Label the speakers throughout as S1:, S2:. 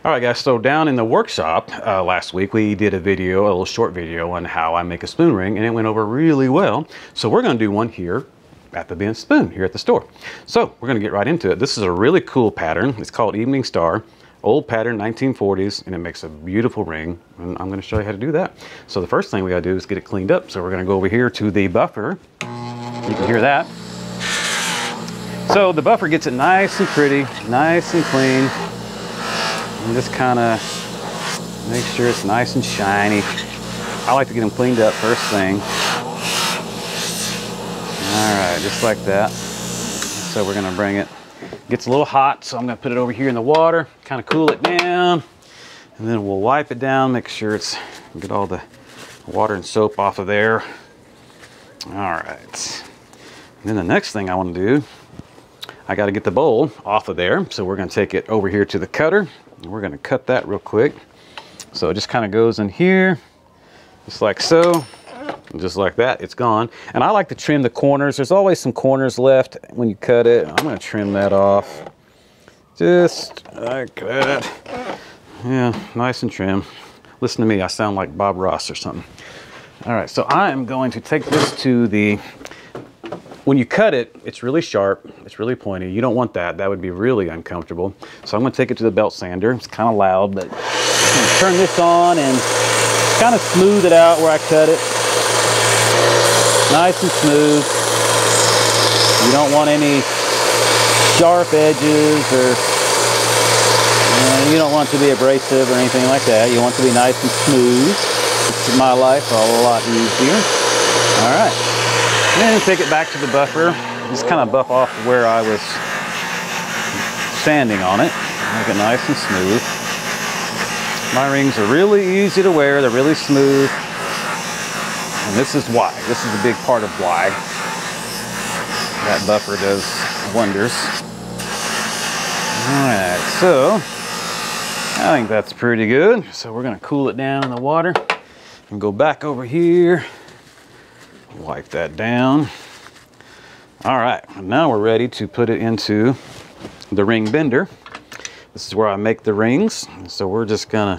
S1: All right, guys, so down in the workshop last week, we did a little short video on how I make a spoon ring, and it went over really well. So we're gonna do one here at the Bent Spoon here at the store. So we're gonna get right into it. This is a really cool pattern. It's called Evening Star. Old pattern, 1940s, and it makes a beautiful ring, and I'm gonna show you how to do that. So the first thing we gotta do is get it cleaned up. So we're gonna go over here to the buffer. You can hear that. So the buffer gets it nice and pretty, nice and clean. And just kind of make sure it's nice and shiny. I like to get them cleaned up first thing. All right, just like that. So we're gonna bring it. Gets a little hot, so I'm gonna put it over here in the water, kind of cool it down, and then we'll wipe it down, make sure it's, get all the water and soap off of there. All right. And then the next thing I want to do, I got to get the bowl off of there, so we're going to take it over here to the cutter, and we're going to cut that real quick. So it just kind of goes in here, just like so, and just like that, it's gone. And I like to trim the corners. There's always some corners left when you cut it. I'm going to trim that off, just like that. Yeah, nice and trim. Listen to me, I sound like Bob Ross or something. All right, so I am going to take this to the, when you cut it, it's really sharp, it's really pointy. You don't want that, that would be really uncomfortable. So I'm gonna take it to the belt sander. It's kind of loud, but I'm gonna turn this on and kind of smooth it out where I cut it. Nice and smooth. You don't want any sharp edges, or you don't want it to be abrasive or anything like that. You want it to be nice and smooth. Makes my life a lot easier. All right. And then take it back to the buffer. Just kind of buff off where I was sanding on it. Make it nice and smooth. My rings are really easy to wear. They're really smooth. And this is why. This is a big part of why that buffer does wonders. All right, so I think that's pretty good. So we're gonna cool it down in the water and go back over here. Wipe that down. All right, now we're ready to put it into the ring bender. This is where I make the rings. So we're just gonna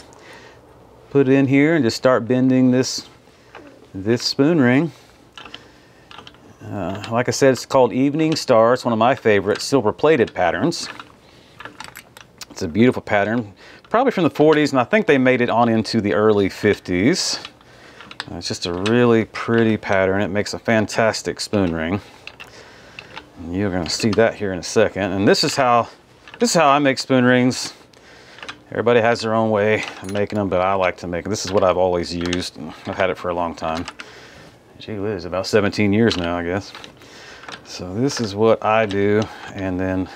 S1: put it in here and just start bending this spoon ring. Like I said, it's called Evening Star. It's one of my favorite silver plated patterns. It's a beautiful pattern, probably from the 40s, and I think they made it on into the early 50s. It's just a really pretty pattern. It makes a fantastic spoon ring. And you're going to see that here in a second. And this is how I make spoon rings. Everybody has their own way of making them, but I like to make them. This is what I've always used. I've had it for a long time. Gee whiz, about 17 years now, I guess. So this is what I do, and then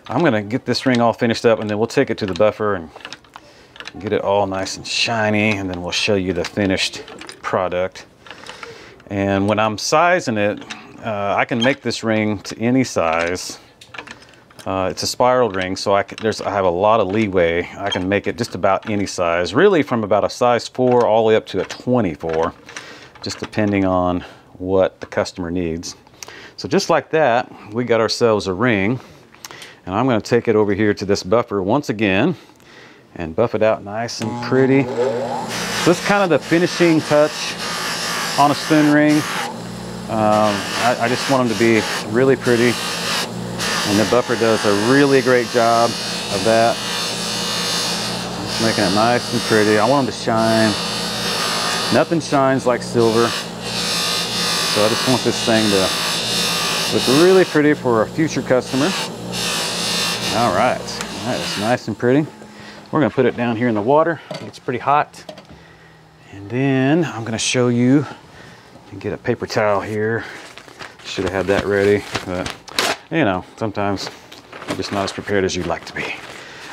S1: I'm going to get this ring all finished up, and then we'll take it to the buffer and get it all nice and shiny, and then we'll show you the finished product. And when I'm sizing it, I can make this ring to any size. It's a spiraled ring, so I have a lot of leeway. I can make it just about any size, really from about a size 4 all the way up to a 24, just depending on what the customer needs. So just like that, we got ourselves a ring, and I'm going to take it over here to this buffer once again and buff it out nice and pretty. So this is kind of the finishing touch on a spoon ring. I just want them to be really pretty, and the buffer does a really great job of that. Just making it nice and pretty. I want them to shine. Nothing shines like silver, so I just want this thing to look really pretty for a future customer. All right, it's nice and pretty. We're gonna put it down here in the water. It's pretty hot. And then I'm gonna show you, and get a paper towel here. Should have had that ready, but you know, sometimes you're just not as prepared as you'd like to be.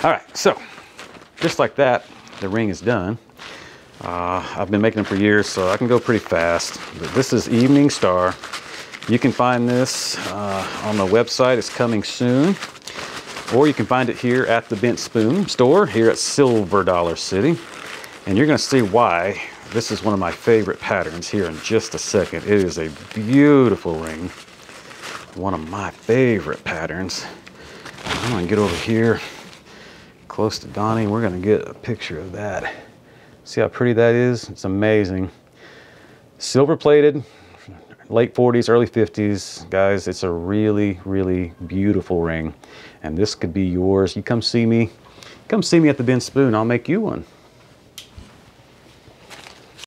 S1: All right, so just like that, the ring is done. I've been making them for years, so I can go pretty fast. But this is Evening Star. You can find this on the website. It's coming soon. Or you can find it here at the Bent Spoon store here at Silver Dollar City. And you're going to see why this is one of my favorite patterns here in just a second. It is a beautiful ring. One of my favorite patterns. I'm going to get over here, close to Donnie. We're gonna get a picture of that. See how pretty that is? It's amazing. Silver plated, late 40s, early 50s. Guys, it's a really, really beautiful ring. And this could be yours. You come see me at the Ben Spoon, I'll make you one.